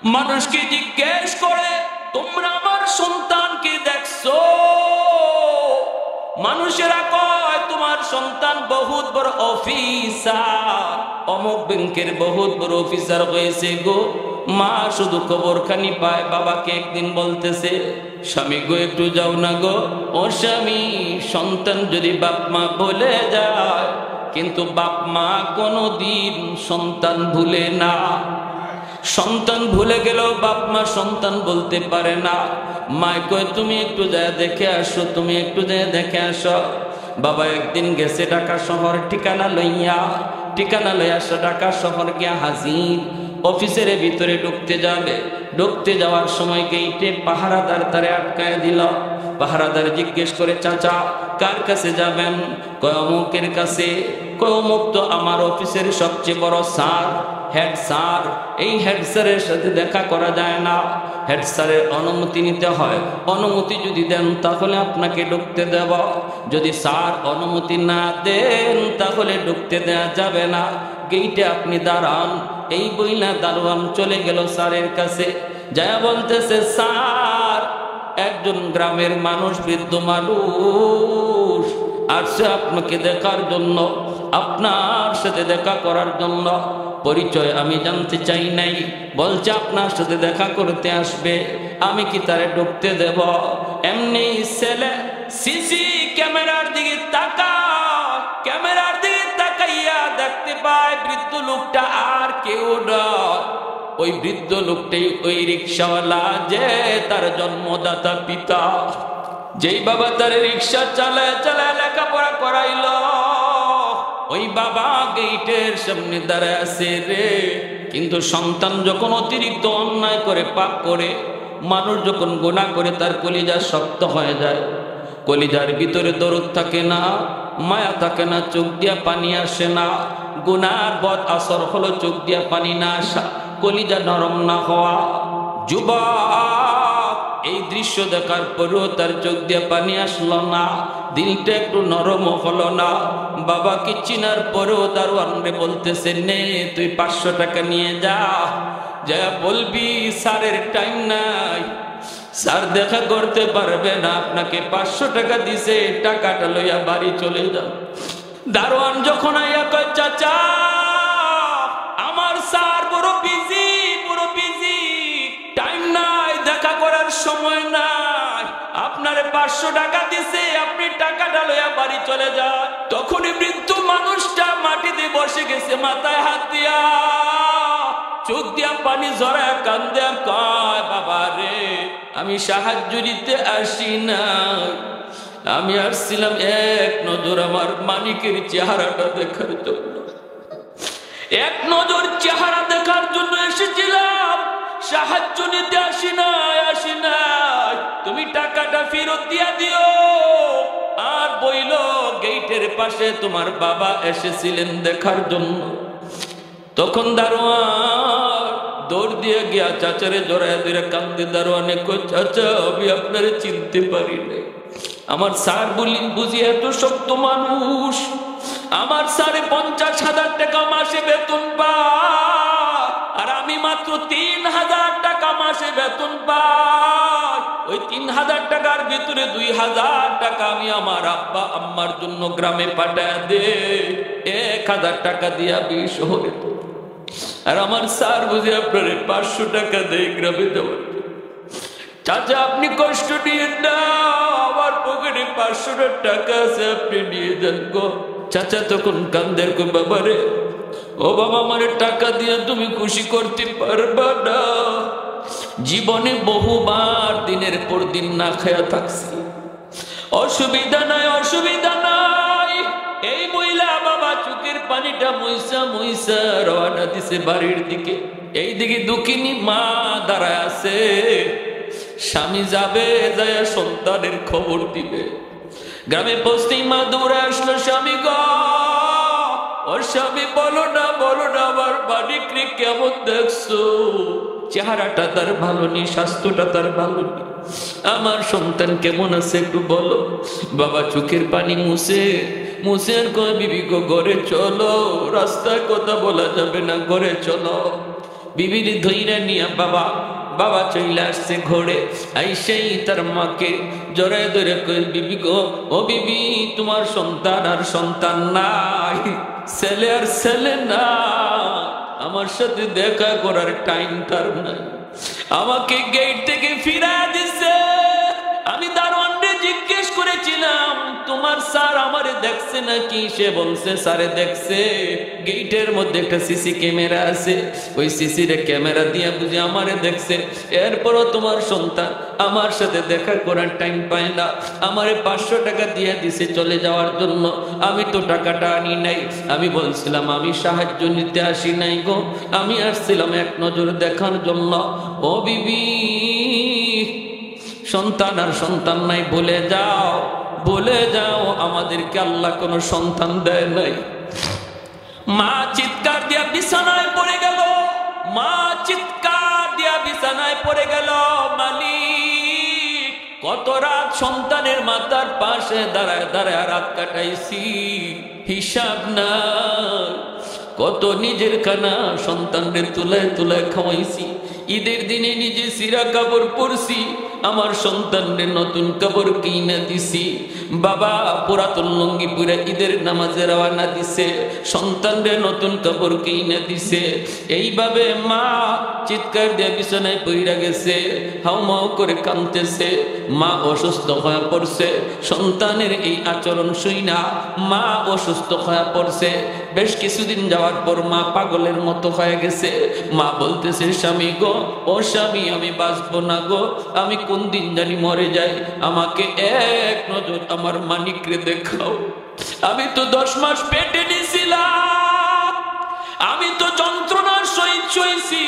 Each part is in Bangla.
মানুষকে জিজ্ঞেস করে তোমরা আমার সন্তানকে দেখছো? মানুষেরা কয় তোমার সন্তান বহুত বড় অফিসার, অমুক ব্যাংকের বহুত বড় অফিসার হয়েছে গো। মা শুধু খবরখানি পায়। বাবাকে একদিন বলতেছে, স্বামী গো একটু যাও না গো। ও স্বামী, সন্তান যদি বাপ মা ভুলে যায়, কিন্তু বাপ মা কোনোদিন সন্তান ভুলে না। সন্তান ভুলে গেলেও বাপ মা সন্তান বলতে পারে না। মায় কয় তুমি একটু যায় দেখে আসো, তুমি একটু যায় দেখে আসো। বাবা একদিন গেছে ঢাকা শহর, ঠিকানা লইয়া ঢাকা শহর গিয়া হাজির। অফিসের ভিতরে ঢুকতে যাবে, ঢুকতে যাওয়ার সময় গেইটে পাহারাদার তারে আটকায় দিল। পাহারাদার জিজ্ঞেস করে, চাচা কার কাছে যাবেন? কয় অমুকের কাছে। কয় অমুক তো আমার অফিসের সবচেয়ে বড় স্যার, হেড স্যার। এই হেড স্যারের সাথে দেখা করা যায় না, হেড স্যারের অনুমতি নিতে হয়। অনুমতি যদি দেন তাহলে আপনাকে ঢুকতে দেব, যদি স্যার অনুমতি না দেন তাহলে ঢুকতে দেওয়া যাবে না। গেইটে আপনি দাঁড়ান। এই বইলা দারোয়ান চলে গেল স্যারের কাছে। যা বলতেছে, স্যার একজন গ্রামের মানুষ, বৃদ্ধ মানুষ আসছে আপনাকে দেখার জন্য, আপনার সাথে দেখা করার জন্য। পরিচয় আমি জানতে চাই নাই, বলছে আপনার সাথে দেখা করতে আসবে। আমি কি তারে ঢুকতে দেব? এমনি ছেলে সিসি ক্যামেরার দিকে ক্যামেরার দিকে তাকাইয়া দেখতে পায় বৃদ্ধ লোকটা আর কেউ নয়, ওই বৃদ্ধ লোকটাই ওই রিক্সাওয়ালা, যে তার জন্মদাতা পিতা, যেই বাবা তার রিক্সা চালায় চালায় লেখাপড়া করাইল। ওই বাবা গেইটের সামনে দাঁড়ায় আছে রে। কিন্তু সন্তান যখন অতিরিক্ত অন্যায় করে, পাপ করে, মানুষ যখন গুনাহ করে, তার কলিজা শক্ত হয়ে যায়। কলিজার ভিতরে দরদ থাকে না, মায়া থাকে না, চোখ দিয়া পানি আসে না। গুনার বদ আসর হলো চোখ দিয়া পানি না আসা, কলিজা নরম না হওয়া। যুবক এই দৃশ্য দেখার পরেও তার চোখ দিয়ে পানি আসলো না, দিলটা একটু নরম হলো না। বাবাকে চিনার পরেও দারোয়ানরে বলতেছে, নে তুই 500 টাকা নিয়ে যা, যা বলবি স্যারের টাইম নাই, স্যার দেখা করতে পারবে না, আপনাকে 500 টাকা দিছে, টাকাটা লইয়া বাড়ি চলে যাও। দারোয়ান যখন আইয়া কয়, চাচা আমার স্যার বড় বিজি, টাইম নাই, দেখা করার সময় নাই, আপনারে 500 টাকা দিছে, আপনি টাকাটা লইয়া বাড়ি চলে যান। তখনই বৃদ্ধ মানুষটা মাটিতে বসে গেছে, মাথায় হাত দিয়া, চোখ দিয়া পানি ঝরায় কান্দে আর কয়, বাবা রে আমি সাহায্য দিতে আসি না, আমি আসছিলাম এক নজর আমার মানিকের চেহারাটা দেখার জন্য, এক নজর চেহারা দেখার জন্য এসেছিলাম, সাহায্য নিতে আসি নাই, তুমি টাকাটা ফেরত দিয়া দিও। আর বইল, গেইটের পাশে তোমার বাবা এসেছিলেন দেখার জন্য। তখন দারোয়ান দৌড় দিয়ে গিয়া চাচারে জড়ায় ধরে কান্দে। দারোয়ানে কই, চাচা আমি আপনারে চিনতে পারি না, আমার স্যার বুঝি এত শক্ত মানুষ, আমার স্যারে 50,000 টাকা মাসে বেতন পায়, আর আমি মাত্র 3,000 টাকা মাসে বেতন পাই। ওই 3,000 টাকার ভিতরে 2,000 টাকা আমি আমার আব্বা আম্মার জন্য গ্রামে পাঠায় দে, 1,000 টাকা দিয়া 20 শহরে, আর আমার স্যার বুঝে আপনারে 500 টাকা দেয় গ্রামে যাওয়ার। চাচা আপনি কষ্ট নিয়ে না, আমার পকেটে 500 টাকা আছে, আপনি নিয়ে যান গো। চাচা তখন কান্দের কই, বাবা রে, ও বাবা আমার টাকা দিয়ে তুমি খুশি করতে পারবা না, জীবনে বহুবার দিনের পর দিন না খায়া থাকছি, অসুবিধা নাই, এই মহিলা বাবা চোখের পানিটা মুইসা রওনা দিছে বাড়ির দিকে। এই দিকে দুঃখিনী মা দাঁড়ায় আছে, স্বামী যাবে, যায় সন্তানের খবর দিবে। গ্রামে পৌঁছতেই মা দৌড়ে আসলো, স্বামী গো, ও স্বামী বলো না আমার মানিকরে কেমন দেখছো, চেহারাটা তার ভালো নেই, স্বাস্থ্যটা তার ভালো নেই, আমার সন্তান কেমন আছে একটু বলো। বাবা চোখের পানি মুছে আর কয়, বিবি গো ঘরে চলো, রাস্তায় কথা বলা যাবে না, ঘরে চলো। বিবির ধইরা নিয়া বাবা চলে আসছে ঘোড়ে, আইসেই তার মাকে জড়ায় ধরে কই, বিবি গো, ও বিবি, তোমার সন্তান আর সন্তান নাই, ছেলে আর ছেলে না, আমার সাথে দেখা করার টাইম তার নাই, আমাকে গেট থেকে ফিরা দিছে। আমি দারোয়ানকে জিজ্ঞেস করেছিলাম তোমার স্যার আমারে দেখছে নাকি, সে বলছে স্যারে দেখছে, গেটের মধ্যে একটা সিসি ক্যামেরা আছে, ওই সিসির ক্যামেরা দিয়ে বুঝে আমারে দেখছে। এরপরও তোমার সন্তান আমার সাথে দেখা করার টাইম পায় না, আমারে 500 টাকা দিয়ে দিছে চলে যাওয়ার জন্য, আমি তো টাকাটা আনি নাই। আমি বলছিলাম আমি সাহায্য নিতে আসি নাই গো, আমি আসছিলাম এক নজর দেখার জন্য। ও বিবি, সন্তান আর সন্তান নাই বলে যাও, আমাদেরকে আল্লাহ কোনো সন্তান দেয় নাই। মা চিৎকার দিয়া বিছানায় পড়ে গেল, মালিক, কত রাত সন্তানের মাথার পাশে দাঁড়ায় রাত কাটাইছি, হিসাব না। কত নিজের খানা সন্তানদের তুলায় খাওয়াইছি, ঈদের দিনে নিজে সিরা কাপড় পরছি, আমার সন্তানদের নতুন কাপড় কিনে দিছি। বাবা পুরাতন লুঙ্গি পুরা ঈদের নামাজে রওনা দিছে, সন্তানদের নতুন কাপড় কিনে দিছে। এইভাবে মা চিৎকার দিয়ে বিছানায় পইরা গেছে, হাউমাউ করে কাঁদতেছে। মা অসুস্থ হয়ে পড়ছে, সন্তানের এই আচরণ শুইনা মা অসুস্থ হয়ে পড়ছে। বেশ কিছুদিন যাওয়ার পর মা পাগলের মতো হয়ে গেছে। মা বলতেছে, স্বামী গো, ও স্বামী, আমি বাঁচবো না গো, আমি কোন দিন জানি মরে যাই, আমাকে এক নজর আমার মানিকরে দেখাও। আমি তো 10 মাস পেটে নিছিলাম, আমি তো যন্ত্রণার সহিত সইছি,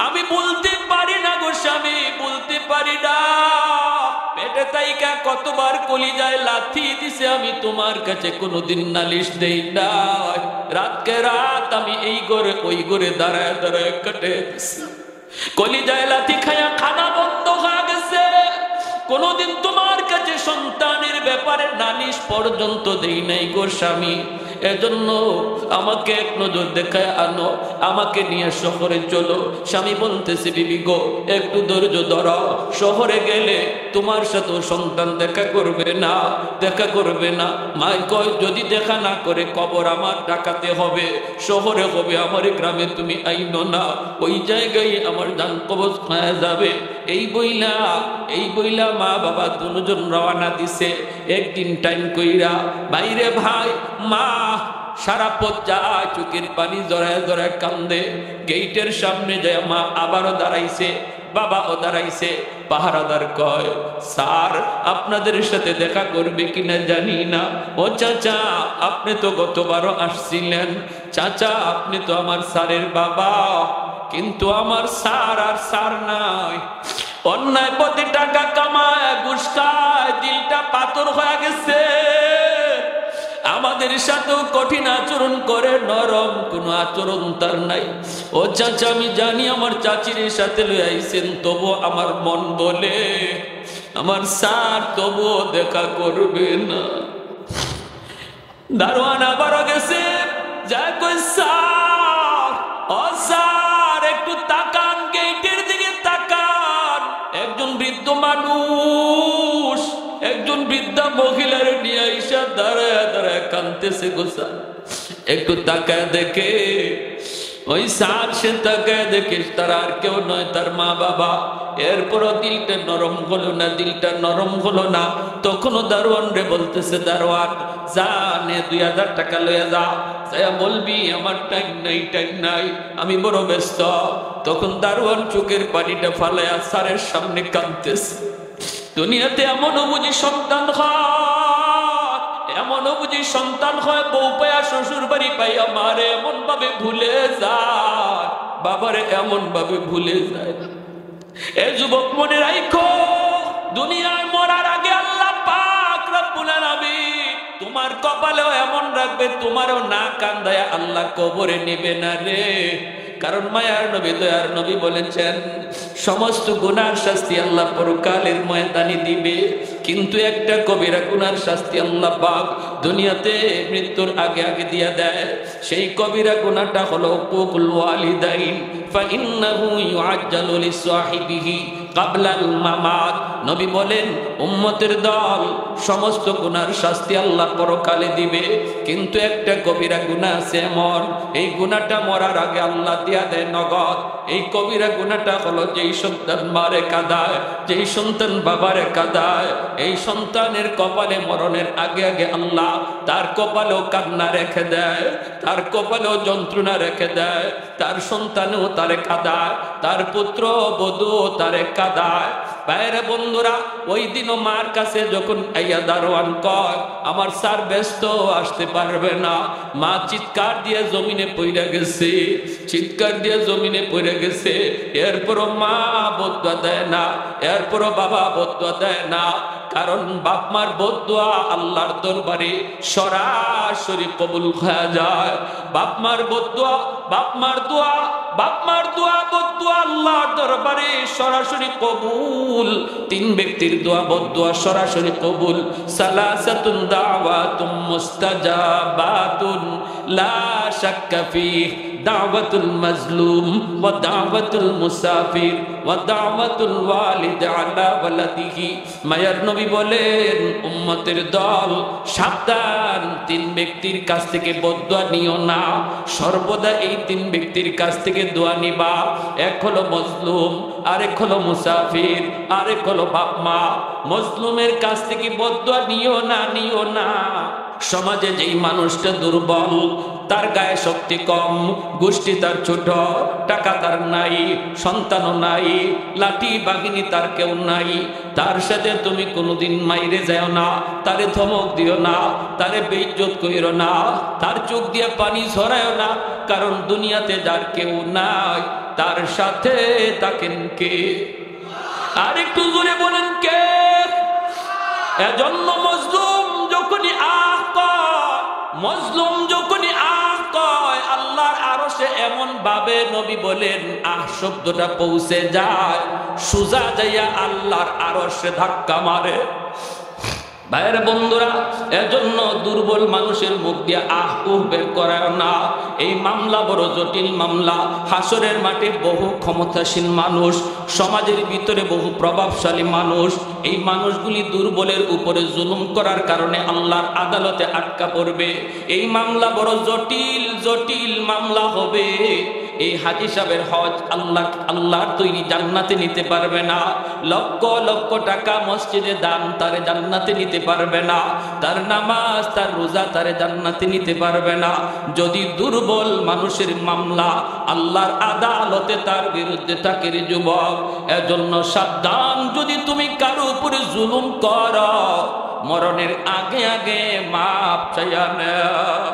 আমি বলতে পারি না গো স্বামী, বলতে পারি না। পেটে তাইকা কতবার কলিজায় লাথি দিছে, আমি তোমার কাছে কোনোদিন নালিশ দেই না। রাতকে রাত আমি এই ঘরে ওই ঘরে দাঁড়ায় কাটে, কলিজায় লাথি খায়া খানা বন্ধ হয়ে গেছে। কোনোদিন তোমার কাছে সন্তানের ব্যাপারে নালিশ পর্যন্ত দেই নাই গো স্বামী। এজন্য আমাকে এক নজর দেখায় আনো, আমাকে নিয়ে শহরে চলো। স্বামী বলতেছে, বিবি গো, একটু ধৈর্য ধরো, শহরে গেলে তোমার সাথে সন্তান দেখা করবে না। মাই কয়, যদি দেখা না করে কবর আমার ডাকাতে হবে, শহরে হবে আমার গ্রামে তুমি আইনো না, ওই জায়গায় আমার জান কবজ হয়ে যাবে। এই বইলা মা বাবা দুজন রওনা দিছে। একদিন টাইম কইরা বাইরে ভাই মা সারা পথ যায়, চোখের পানি জড়ায় কান্দে। গেটের সামনে যায় মা আবারও দাঁড়াইছে, বাবাও দাঁড়াইছে। পাহারাদার কয়, স্যার আপনাদের সাথে দেখা করবে কিনা জানি না। ও চাচা, আপনি তো গতবারও আসছিলেন, চাচা আপনি তো আমার স্যারের বাবা, কিন্তু আমার স্যার আর স্যার নাই, অন্যায় পথে টাকা কামায়, ঘুষ খায়, দিলটা পাথর হয়ে গেছে, আমাদের সাথেও কঠিন আচরণ করে, নরম কোনো আচরণ তার নাই। ও চাচা, আমি জানি আমার চাচির সাথে লই আইছেন, তবু আমার মন বলে আমার স্যার তবুও দেখা করবে না। দারোয়ান আবারও গেছে, যা কই, স্যার, ও স্যার, একটু তাকান, গেটের দিকে তাকান। একজন বৃদ্ধ মানুষ, একজন বৃদ্ধা মহিলার নিয়ে আইসা দাঁড়ায় কাঁদতেছে গো স্যার, একটু তাকায় দেখে। ওই স্যার সে তাকায় দেখে তার আর কেউ নয়, তার মা বাবা। এরপরও দিলটা নরম হলো না। তখনও দারোয়ান রে বলতেছে, দারোয়ান যা নে 2000 টাকা লয়ে যা, বলবি আমার টাইম নাই, আমি বড় ব্যস্ত। তখন দারোয়ান চোখের পানিটা ফালায়া স্যারের সামনে কাঁদতেছে। দুনিয়াতে এমনও বুঝি সন্তান হয়, বউ পায়া শ্বশুর বাড়ি পাইয়া মারে এমন ভাবে ভুলে যায়, বাবারে এমন ভাবে ভুলে যায়। এ যুবক মনে রাখো, দুনিয়ায় মরার আগে আল্লাহ পাক রব্বুল আলামিন তোমার কপালেও এমন রাখবে, তোমারও না কান্দায়া আল্লাহ কবরে নেবে না রে। কারণ মায়ার নবী দয়ার নবী বলেছেন, সমস্ত গুনার শাস্তি আল্লাহ পরকালের ময়দানে দিবে, কিন্তু একটা কবিরা গুনার শাস্তি আল্লাহ পাক দুনিয়াতে মৃত্যুর আগে আগে দিয়া দেয়। সেই কবিরা গুনাহটা হলো উকুকুল ওয়ালিদাইন, ফাইন্নাহু ইউআজ্জালু লিসাহিবিহি কাবলাল মামাত। নবী বলেন উম্মতের দল সমস্ত গুনার শাস্তি আল্লাহ পরকালে দিবে, কিন্তু একটা কবিরা গুনাহ আছে এমন, এই গুনাহটা মরার আগে আল্লাহ দিয়া দেয় নগদ। এই কবিরা গুনাহটা হলো যেই সন্তান মারে কাঁদায়, যেই সন্তান বাবারে কাঁদায়, এই সন্তানের কপালে মরণের আগে আগে আল্লাহ তার কপালেও কান্না রেখে দেয়, তার কপালেও যন্ত্রণা রেখে দেয়, তার সন্তানও তারে কাঁদায়, তার পুত্র বধূ তারে কাঁদায়। বাইরে বন্ধুরা, ওই দিনও মার কাছে যখন আইয়া দারোয়ান কয় আমার স্যার ব্যস্ত আসতে পারবে না, মা চিৎকার দিয়ে জমিনে পড়ে গেছে, চিৎকার দিয়ে জমিনে পড়ে গেছে। এরপরও মা বদুয়া দেয় না, এরপরও বাবা বদুয়া দেয় না, কারণ বাপ মার বদুয়া আল্লাহর দরবারে সরাসরি কবুল হয়ে যায়। বাপ মার বদুয়া, বাপ মার দোয়া, বাপ মার দোয়া বদুয়া আল্লাহর দরবারে সরাসরি কবুল। তিন ব্যক্তির দোয়া বদুয়া সরাসরি কবুল। সালাসাতুন দাওয়াতুম মুস্তাজাবাতুন লা শাক্কা ফিহ, দাওয়াতুল মাজলুম ওয়া দাওয়াতুল মুসাফির ওয়া দাওয়াতুল ওয়ালিদ আলা ওয়ালাদিহি। মায়ার নবী বলেন উম্মতের দল সাবধান, তিন ব্যক্তির কাছ থেকে বদদুয়া নিও না, সর্বদা এই তিন ব্যক্তির কাছ থেকে দোয়া নিবা। এক হলো মজলুম, আরেক হলো মুসাফির, আরেক হলো বাপ মা। মজলুমের কাছ থেকে বদদুয়া নিও না, নিও না। সমাজে যেই মানুষটা দুর্বল, তার গায়ে শক্তি কম, গোষ্ঠী তার ছোট, টাকা তার নাই, সন্তানও নাই, লাঠি বাহিনী তার কেউ নাই, তার সাথে তুমি কোনোদিন মাইরে যাও না, তারে ধমক দিও না, তারে বেইজ্জত কইরো না, তার চোখ দিয়ে পানি ঝরায়ও না, কারণ দুনিয়াতে যার কেউ নাই তার সাথে থাকেন কে? আর একটু জোরে বলেন কে? এজন্য মজলুম যখনই আহ কয়, মজলুম যখনই আহ কয়, আল্লাহর আরশে এমন ভাবে নবী বলেন আহ শব্দটা পৌঁছে যায়, সুজা যাইয়া আল্লাহর আরশে ধাক্কা মারে। ভাইয়ের বন্ধুরা, এজন্য দুর্বল মানুষের মুখ দিয়ে আহ উহ বের করায় না। এই মামলা বড় জটিল মামলা। হাসরের মাঠে বহু ক্ষমতাসীন মানুষ, সমাজের ভিতরে বহু প্রভাবশালী মানুষ, এই মানুষগুলি দুর্বলের উপরে জুলুম করার কারণে আল্লাহর আদালতে আটকা পড়বে। এই মামলা বড় জটিল জটিল মামলা হবে। এই হাজী সাহেবের হজ আল্লাহর তৈরি জান্নাতে নিতে পারবে না, লক্ষ লক্ষ টাকা মসজিদে দান তারে জান্নাতে নিতে পারবে না, তার নামাজ তার রোজা তারে জান্নাতে নিতে পারবে না, যদি দুর্বল মানুষের মামলা আল্লাহর আদালতে তার বিরুদ্ধে থাকে রে যুবক। এজন্য সাবধান, যদি তুমি কারো উপরে জুলুম করো, মরণের আগে আগে মাপ চাইয়া নাও।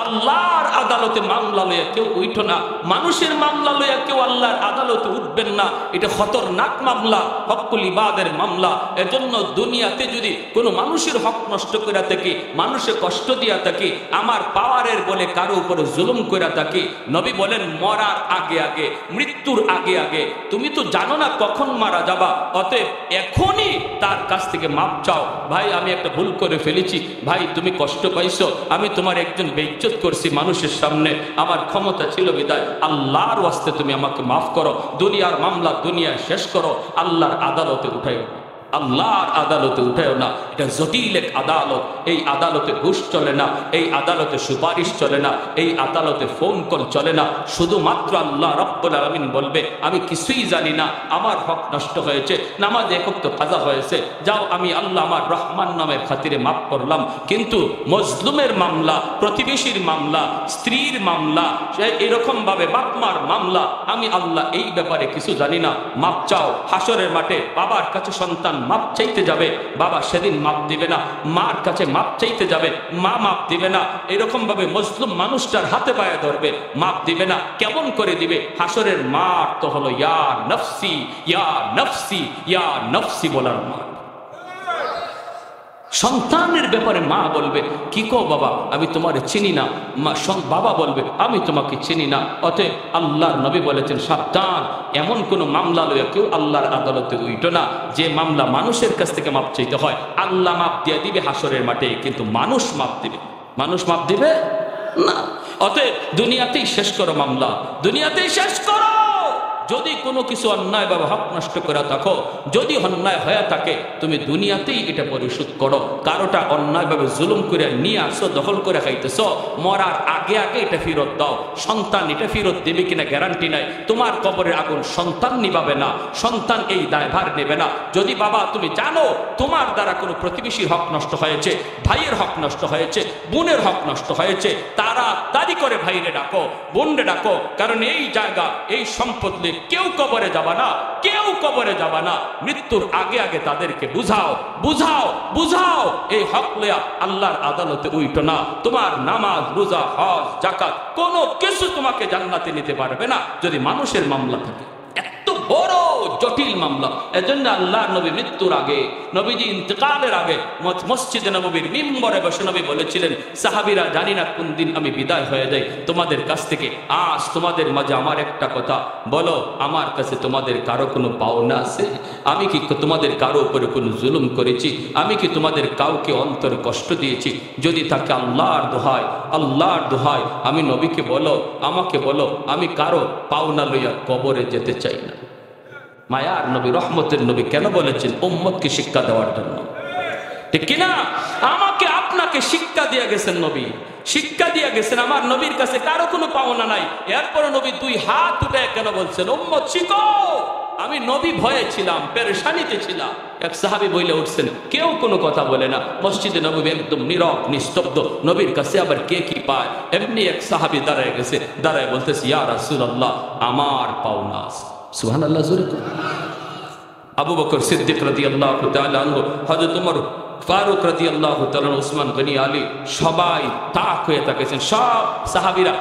আল্লাহর আদালতে মামলা লইয়া কেউ উঠো না, মানুষের মামলা লইয়া কেউ আল্লাহর আদালতে উঠবেন না। এটা খতরনাক মামলা, হকুল ইবাদের মামলা। এজন্য দুনিয়াতে যদি কোনো মানুষের হক নষ্ট করে থাকি, মানুষে কষ্ট দিয়া থাকি, আমার পাওয়ারের বলে কারো উপরে জুলুম করে থাকি, নবী বলেন মরার আগে আগে, মৃত্যুর আগে আগে, তুমি তো জানো না কখন মারা যাবা, অতএব এখনই তার কাছ থেকে মাপ চাও। ভাই আমি একটা ভুল করে ফেলেছি, ভাই তুমি কষ্ট পাইছো, আমি তোমার একজন বেইজ্জত করছি মানুষের সামনে, আমার ক্ষমতা ছিল বিদায়, আল্লাহর ওয়াস্তে তুমি আমাকে মাফ করো। দুনিয়ার মামলা দুনিয়ায় শেষ করো, আল্লাহর আদালতে উঠাইও, আল্লাহর আদালতে উঠাইও না। এটা জটিল এক আদালত। এই আদালতে ঘুষ চলে না, এই আদালতে সুপারিশ চলে না, এই আদালতে ফোন কল চলে না। শুধুমাত্র আল্লাহ রাব্বুল আলামিন বলবে আমি কিছুই জানি না, আমার হক নষ্ট হয়েছে, নামাজ এক ওয়াক্ত কাজা হয়েছে, যাও আমি আল্লাহ আমার রহমান নামের খাতিরে মাফ করলাম। কিন্তু মজলুমের মামলা, প্রতিবেশীর মামলা, স্ত্রীর মামলা, এরকম ভাবে বাপমার মামলা, আমি আল্লাহ এই ব্যাপারে কিছু জানি না, মাপ চাও। হাসরের মাঠে বাবার কাছে সন্তান মাপ চাইতে যাবে, বাবা সেদিন মাপ দিবে না, মার কাছে মাপ চাইতে যাবে, মা মাপ দিবে না। এরকম ভাবে মুসলিম মানুষটার হাতে পায়ে ধরবে, মাপ দিবে না। কেমন করে দিবে? হাসরের মাঠ তো হলো ইয়া নফসি ইয়া নফসি ইয়া নফসি বলার মাঠ। সন্তানের ব্যাপারে মা বলবে কি কো বাবা আমি তোমারে চিনি না, বাবা বলবে আমি তোমাকে চিনি না। অতএব আল্লাহর নবী বলেছেন সাবধান, এমন কোন মামলা লইয়া কেউ আল্লাহর আদালতে উইটো না যে মামলা মানুষের কাছ থেকে মাপ চাইতে হয়। আল্লাহ মাপ দিয়ে দিবে হাসরের মাঠে, কিন্তু মানুষ মাপ দিবে, মানুষ মাপ দিবে না। অতএব দুনিয়াতেই শেষ করো মামলা, দুনিয়াতেই শেষ করো। যদি কোনো কিছু অন্যায় বা হক নষ্ট করে থাকো, যদি অন্যায় হয়ে থাকে, তুমি দুনিয়াতেই এটা পরিশোধ করো। কারোটা অন্যায়ভাবে জুলুম করে নিয়ে আসো, দখল করে খাইতেছ, মরার আগে আগে এটা ফেরত দাও। সন্তান এটা ফেরত দেবে কিনা গ্যারান্টি নাই। তোমার কবরের আগুন সন্তান নিভাবে না, সন্তান এই দায়ভার নেবে না। যদি বাবা তুমি জানো তোমার দ্বারা কোনো প্রতিবেশীর হক নষ্ট হয়েছে, ভাইয়ের হক নষ্ট হয়েছে, বোনের হক নষ্ট হয়েছে, তাড়াতাড়ি করে ভাইরে ডাকো, বোনরে ডাকো। কারণ এই জায়গা, এই সম্পদ কেউ কবরে যাবা না, কেউ কবরে যাবা না। মৃত্যুর আগে আগে তাদেরকে বুঝাও, বুঝাও, বুঝাও। এই হক লইয়া আল্লাহর আদালতে উইটো না। তোমার নামাজ, রোজা, হজ, যাকাত কোনো কিছু তোমাকে জান্নাতে নিতে পারবে না যদি মানুষের মামলা থাকে। এত বড় জটিল মামলা। এজন্য আল্লাহ নবী মৃত্যুর আগে, নবীজি ইন্তেকালের আগে মসজিদে নববীর মিম্বরে বসে নবী বলেছিলেন, সাহাবীরা জানি না কোন দিন আমি বিদায় হয়ে যাই তোমাদের কাছ থেকে। আজ তোমাদের মাঝে আমার একটা কথা বলো, আমার কাছে তোমাদের কারো কোনো পাওনা আছে? আমি কি তোমাদের কারো উপরে কোনো জুলুম করেছি? আমি কি তোমাদের কাউকে অন্তর কষ্ট দিয়েছি? যদি তাকে আল্লাহর দোহাই, আল্লাহর দোহাই আমি নবীকে বলো, আমাকে বলো, আমি কারো পাওনা লইয়া কবরে যেতে চাই না। মায়ার নবী, রহমতের নবী কেন বলেছেন? উম্মতকে শিক্ষা দেওয়ার জন্য, ঠিক কিনা? আমাকে আপনাকে শিক্ষা দিয়ে গেছেন নবী, শিক্ষা দিয়ে গেছেন। আমার নবীর কাছে কারো কোনো পাওনা নাই। এরপরে নবী দুই হাত উঠে কেন বলছেন উম্মত শিখো? আমি নবী ভয়ে ছিলাম, পেরেশানিতে ছিলাম। এক সাহাবী বইলে উঠছেন, কেউ কোনো কথা বলে না। মসজিদে নববী একদম নীরব নিস্তব্ধ। নবীর কাছে আবার কে কি পায়? এমনি এক সাহাবী দাঁড়ায় গেছে, দাঁড়ায় বলতেছে, ইয়া রাসূলুল্লাহ, আমার পাওনা আছে। সুবহানাল্লাহ, জোরে করে। আবু বকর সিদ্দিক রাদিয়াল্লাহু তাআলা আনহু, হযরত ওমর ফারুক রাদিয়াল্লাহু তাআলা, উসমান গনি, আলী, সবাই তাক হয়ে তাকিয়েছেন। সব সাহাবীরা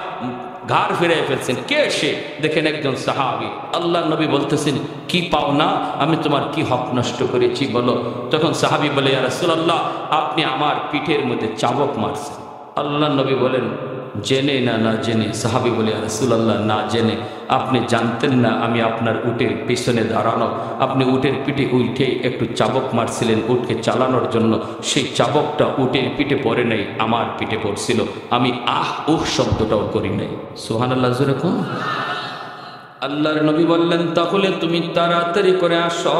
ঘাড় ফিরে ফেলছেন। কে সে? দেখেন একজন সাহাবী। আল্লাহ নবী বলতেছেন, কি পাওনা? আমি তোমার কি হক নষ্ট করেছি বলো। তখন সাহাবী বলে, ইয়া রাসূলুল্লাহ, আপনি আমার পিঠের মধ্যে চাবুক মারছেন। আল্লাহ নবী বলেন, জেনে না না জেনে? সাহাবী বলে, ইয়া রাসূলুল্লাহ, না জেনে। আপনি জানতেন না আমি আপনার উটের পিছনে দাঁড়ানো, আপনি উটের পিঠে উঠে একটু চাবক মারছিলেন উটকে চালানোর জন্য। সেই চাবকটা উটের পিঠে পড়ে নাই, আমার পিঠে পড়ছিল। আমি আহ উহ শব্দটাও করি নাই। সুবহানাল্লাহ, জোরে কোন। আল্লাহর নবী বললেন, তাহলে তুমি তাড়াতাড়ি করে আসো,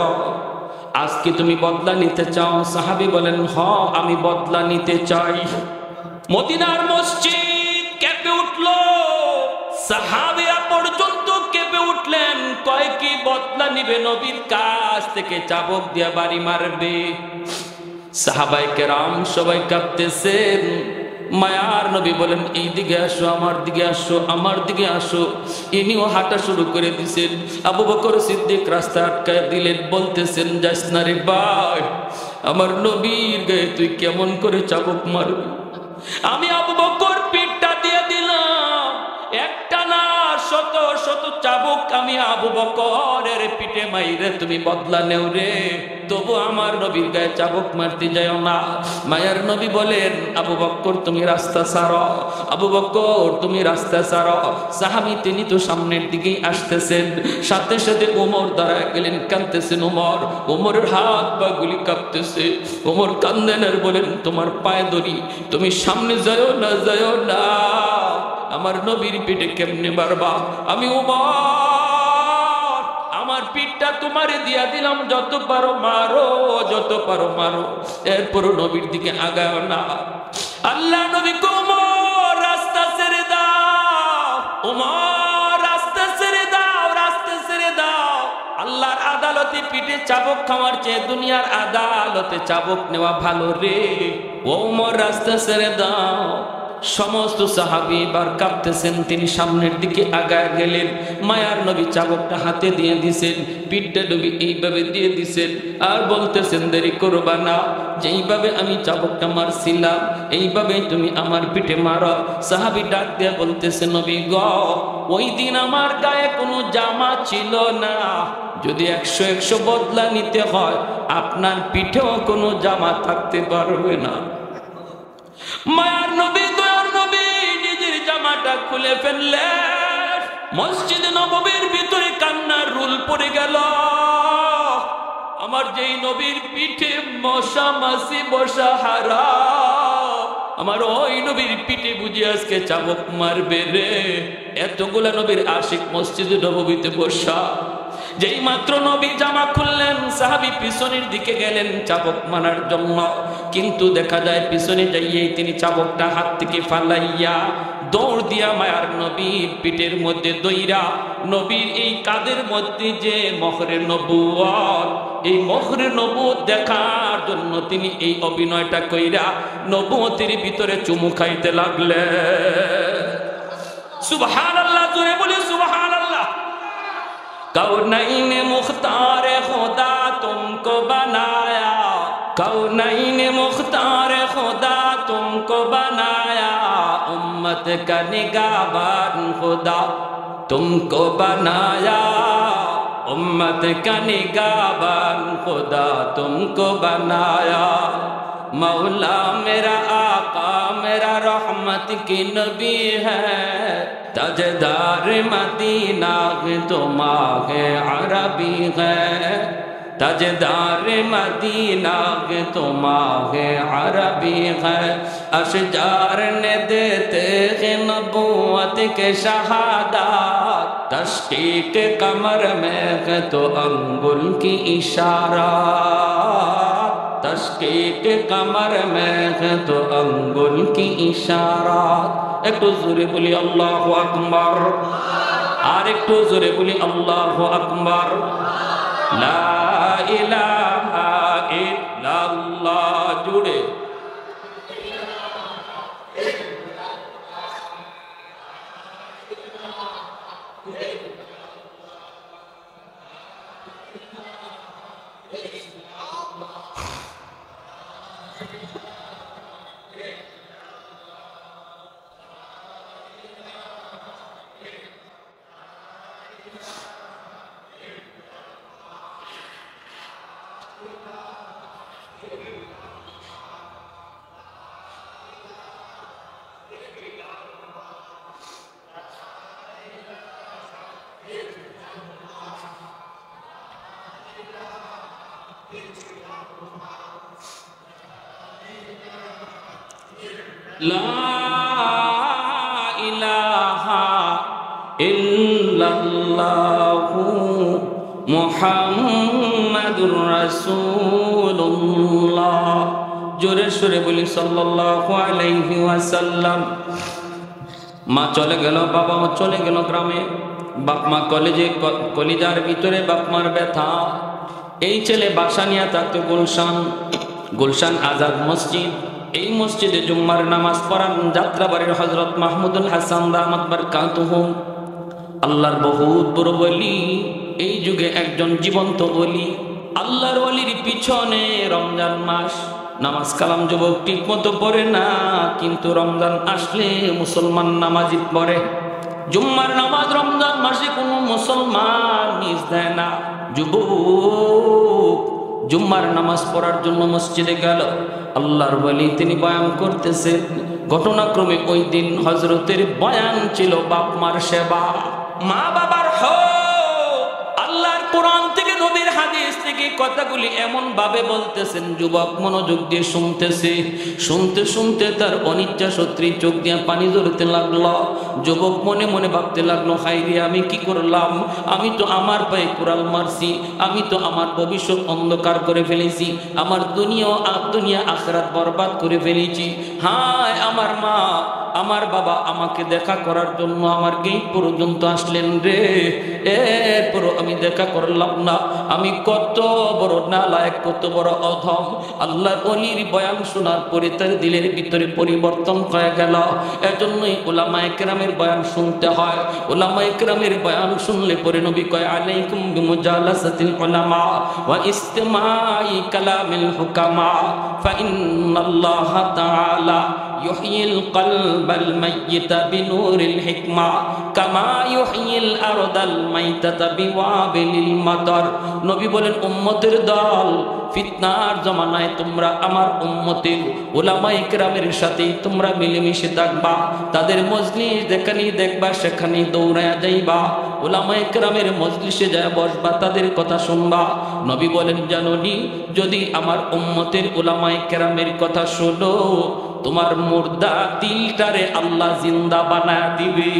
আজকে তুমি বদলা নিতে চাও? সাহাবী বলেন, হ, আমি বদলা নিতে চাই। মদিনার মসজিদ কেঁপে উঠল, সাহাবীরা পর্যন্ত কেঁপে উঠলেন। কয় কি বদলা নিবে? নবীর কাছ থেকে চাবুক দিয়ে বাড়ি মারবে। সাহাবায়ে কেরাম সবাই কাঁপতেছেন। মায়ার নবী বলেন, এই দিকে আসো, আমার দিকে আসো, আমার দিকে আসো। ইনিও হাঁটা শুরু করে দিছেন। আবু বকর সিদ্দিক রাস্তা আটকায় দিলেন, বলতেছেন, যাস না রে ভাই, আমার নবীর গায়ে তুই কেমন করে চাবুক মারবি? আমি আবু বকর পিঠটা দিয়ে দিলাম, একটা না শত শত চাবুক আমি আবু বকরের পিঠে মাইরে তুমি বদলা নেও রে, তবু আমার নবীর গায়ে চাবুক মারতে যাও না। মায়ার নবী বলেন, আবু বকর তুমি রাস্তা ছাড়ো, আবু বকর তুমি রাস্তা ছাড়ো। সাহাবী তিনি তো সামনের দিকেই আসতেছেন। সাথে সাথে ওমর দাঁড়ায় গেলেন, কাঁদতেছেন ওমর। ওমরের হাত পা গুলি কাঁপতেছে। ওমর কান্দেন আর বলেন, তোমার পায়ে ধরি, তুমি সামনে যাও না, যাও না। আমার নবীর পিঠে কেমনে মারবা? আমি ওমর, আমার পিঠটা তোমারে দিয়া দিলাম, যত পারো মারো, যত পারো মারো, এরপরও নবীর দিকে আগাও না। আল্লাহ নবী ওমর রাস্তা ছেড়ে দাও, ওমর রাস্তা ছেড়ে দাও, রাস্তা ছেড়ে দাও। আল্লাহর আদালতে পিঠে চাবুক খাওয়ার চেয়ে দুনিয়ার আদালতে চাবুক নেওয়া ভালো রে। ওমর রাস্তা ছেড়ে দাও। সমস্ত সাহাবী এবার কাঁপতেছেন, তিনি সামনের দিকে আগায় গেলেন। মায়ার নবী চাবুকটা হাতে দিয়ে দিছেন, পিঠটা নবী এইভাবে দিয়ে দিছেন, আর বলতেছেন, দেরি করবা না, যেইভাবে আমি চাবুকটা মারছিলাম এইভাবে তুমি আমার পিঠে মারো। সাহাবী ডাক দিয়ে বলতেছে, নবী গো, ওই দিন আমার গায়ে কোনো জামা ছিল না, যদি 100 বদলা নিতে হয় আপনার পিঠেও কোনো জামা থাকতে পারবে না। মায়ার নবী দয়ার নবী নিজের জামাটা খুলে ফেললেন, মসজিদ নববীর ভিতরে কান্নার রুল পড়ে গেল। আমার যেই নবীর পিঠে মশা মাছি বসা হারাম, আমার ওই নবীর পিঠে বুঝি আজকে চাবুক মারবে রে। এতগুলা নবীর আশিক মসজিদ নববীতে বসা। যেই মাত্র নবী জামা খুললেন সাহাবী পিছনের দিকে গেলেন চাবুক মারার জন্য, কিন্তু দেখা যায় পিছনে যাইয়েই তিনি চাবুকটা হাত থেকে ফালাইয়া দৌড় দিয়া মায়ার নবীর পিঠের মধ্যে দইরা নবীর এই কাদের মধ্যে যে মোহরে নবুয়ত, এই মোহরে নবুয়ত দেখার জন্য তিনি এই অভিনয়টা কইরা নবুয়তের ভিতরে চুমু খাইতে লাগলেন। সুবহানাল্লাহ, জোরে বলি সুবহানাল্লাহ। कौनैन मुख्तार खुदा तुमको बनाया, कौनैन मुख्तार खुदा तुमको बनाया, उम्मत का निगाहबान खुदा तुमको बनाया, उम्मत का निगाहबान खुदा तुमको बनाया। मौला मेरा आका मेरा रहमत की नबी है, ताजदार मदीना तो माहे अरबी है, ताजदार मदीना तो माहे अरबी है। अशजार ने देते हैं नबूवत के शहादत, तशकीक कमर में है तो अंगुल की इशारा, तशकीक कमर में है तो अंगुल की इशारा। একটু জোরে বলি আল্লাহু আকবার, আর একটু জোরে বলি আল্লাহু আকবার। লা ইলাহা ইল্লাল্লাহ, জুড়ে লা ইলাহা ইল্লাল্লাহু মুহাম্মাদুর রাসূলুল্লাহ। জোরে সুরে বলি সাল্লাল্লাহু আলাইহি ওয়াসাল্লাম। মা চলে গেল, বাবা চলে গেল গ্রামে, বাপ মা কলেজে, কলিজার ভিতরে বাপ মার ব্যথা। এই ছেলে বাসা নিয়ে থাকতো গুলশান, গুলশান আজাদ মসজিদ। এই মসজিদে জুম্মার নামাজ পড়ান যাত্রাবাড়ির হযরত মাহমুদুল হাসান দামাত বারকাতুহু। আল্লাহর বহুত বড় ওলি, এই যুগে একজন জীবন্ত ওলি। আল্লাহর ওলির পিছনে রমজান মাস নামাজ কালাম যুবক ঠিক মতো পড়ে না, কিন্তু রমজান আসলে মুসলমান নামাজি পড়ে। জুম্মার নামাজ রমজান মাসে কোনো মুসলমান মিস দেয় না। যুবক জুম্মার নামাজ পড়ার জন্য মসজিদে গেল। আল্লাহর ওলি তিনি বয়ান করতেছে। ঘটনাক্রমে ওই দিন হযরতের বয়ান ছিল বাপ মার সেবা, মা বাবার হক। আল্লাহর কোরআন থেকে নবীর হাদিস থেকে কথাগুলি এমন ভাবে বলতেছেন, যুবক মনোযোগ দিয়ে শুনতেছে। শুনতে শুনতে তার অনিচ্ছা সত্ত্বেই চোখ দিয়ে পানি ঝরতে লাগলো। যুবক মনে মনে ভাবতে লাগলো, হায়রে আমি কি করলাম, আমি তো আমার পায়ে কুড়াল মারছি, আমি তো আমার ভবিষ্যৎ অন্ধকার করে ফেলেছি, আমার দুনিয়া আখিরাত বরবাদ করে ফেলেছি। হায় আমার মা আমার বাবা আমাকে দেখা করার জন্য আমার গেট পর্যন্ত আসলেন রে, এরপরও আমি দেখা করলাম না। আমি কত বড় নালায়েক, কত বড় অধম। আল্লাহর ওলির বয়ান শোনার পরে তার দিলের ভিতরে পরিবর্তন হয়ে গেল। এজন্যই উলামায়ে কেরামের বয়ান শুনতে হয়। উলামায়ে কেরামের বয়ান শুনলে পরে নবী কয়, আলাইকুম বিমুজালাসাতিল উলামা ওয়া ইস্তিমাই কালামিল হুকামা ফা ইন্নাল্লাহা তাআলা ইউহিল কলবাল মাইয়িতা বিনুরিল হিকমা কামা ইউহিল আরদাল মাইতাতা বিওয়াবিলিল মাতার। নবী বলেন, উম্মতের দল, ফিতনার জমানায় তোমরা আমার উম্মতের উলামায়ে কেরামের সাথে তোমরা মিলেমিশে থাকবা, তাদের মজলিস যেখানেই দেখবা সেখানেই দৌড়ায়া যাইবা, উলামায়ে কেরামের মজলিসে যায় বসবা, তাদের কথা শুনবা। নবী বলেন, জানোনি যদি আমার উম্মতের উলামায়ে কেরামের কথা শোনো, তোমার মুর্দা দিলটারে আল্লাহ জিন্দা বানায়া দিবে।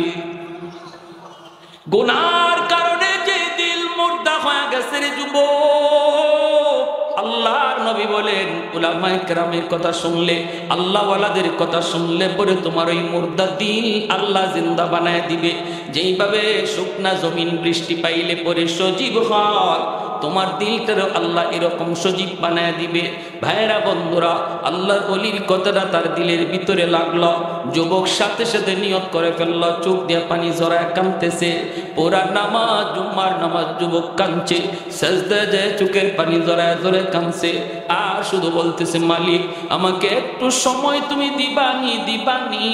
গুনার কারণে যে দিল মুর্দা হয়ে গেছে রে যুবক, আল্লাহর নবী বলেন উলামায়ে কেরামের কথা শুনলে, আল্লাহওয়ালাদের কথা শুনলে পরে তোমার ওই মুর্দা দিল আল্লাহ জিন্দা বানায় দিবে। যেইভাবে শুকনা জমিন বৃষ্টি পাইলে পরে সজীব হয়, তোমার দিলটারও আল্লাহ এরকম সজীব বানায় দিবে। ভাইরা বন্ধুরা, আল্লাহর ওলির কথাটা তার দিলের ভিতরে লাগলো। যুবক সাথে সাথে নিয়ত করে ফেলল, চোখ দিয়ে পানি ঝরায় কাঁদতেছে। পুরা নামাজ, জুম্মার নামাজ যুবক কাঁদছে, সাজদায় যায় চোখের পানি ঝরায় ঝরায় কাঁদছে, আর শুধু বলতেছে, মালিক আমাকে একটু সময় তুমি দিবানি দিবানি,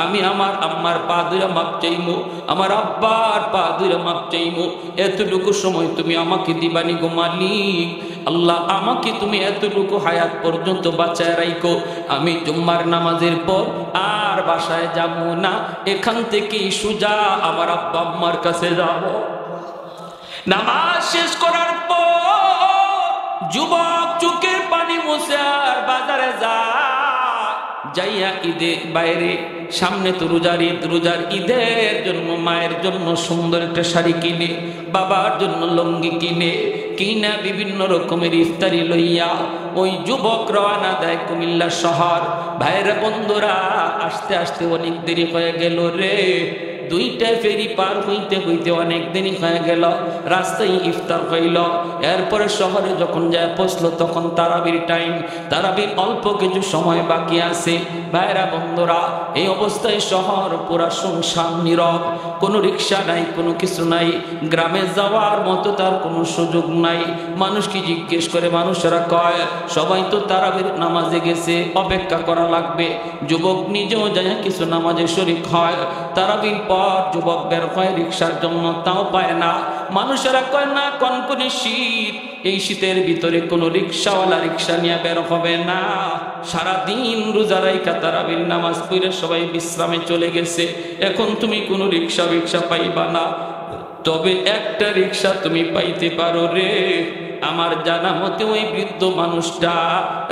আমি আমার আম্মার পা ধরে মাপ চাইমু, আমার আব্বার পা ধরে মাপ চাইমু, এতটুকু সময় তুমি আমাকে দিবানি গো মালিক। আল্লাহ আমাকে তুমি এতটুকু হায়াত পর্যন্ত বাঁচায় রাখো, আমি জুম্মার নামাজের পর আর বাসায় যাব না, এখান থেকেই সোজা আমার আব্বা আম্মার কাছে যাব। নামাজ শেষ করার পর যুবক চোখের পানি মুছে আর বাজারে যাইয়া ঈদের বাইরে, সামনে তো রোজার ঈদ, রোজার ঈদের জন্য মায়ের জন্য সুন্দর একটা শাড়ি কিনে, বাবার জন্য লুঙ্গি কিনা বিভিন্ন রকমের ইফতারি লইয়া ওই যুবক রওনা দেয় কুমিল্লা শহর। ভাইরা বন্ধুরা, আস্তে আস্তে অনেক দেরি হয়ে গেল রে, দুইটা ফেরি পার হইতে হইতে অনেক দিনই হয়ে গেল। রাস্তায় ইফতার হইল, এরপরে শহরে যখন যায় পৌঁছলো তখন তারাবির টাইম, তারাবির অল্প কিছু সময় বাকি আছে। ভাইরা বন্ধুরা, এই অবস্থায় শহর পুরা শুনশান নীরব, কোনো রিক্সা নাই, কোনো কিছু নাই, গ্রামে যাওয়ার মতো তার কোনো সুযোগ নাই। মানুষকে জিজ্ঞেস করে, মানুষেরা কয় সবাই তো তারাবির নামাজে গেছে, অপেক্ষা করা লাগবে। যুবক নিজেও যায় কিছু নামাজে শরীক হয়। তারাবির পর যুবক বের হয় রিক্সার জন্য, তাও পায় না। মানুষেরা কয় না, কনকনে শীত, এই শীতের ভিতরে কোনো রিক্সাওয়ালা রিক্সা নিয়ে বের হবে না। সারাদিন রোজা রাইখা তারাবির নামাজ পড়ে সবাই বিশ্রামে চলে গেছে, এখন তুমি কোনো রিক্সা পাইবা না। তবে একটা রিক্সা তুমি পাইতে পারো রে। আমার জানা মতে ওই বৃদ্ধ মানুষটা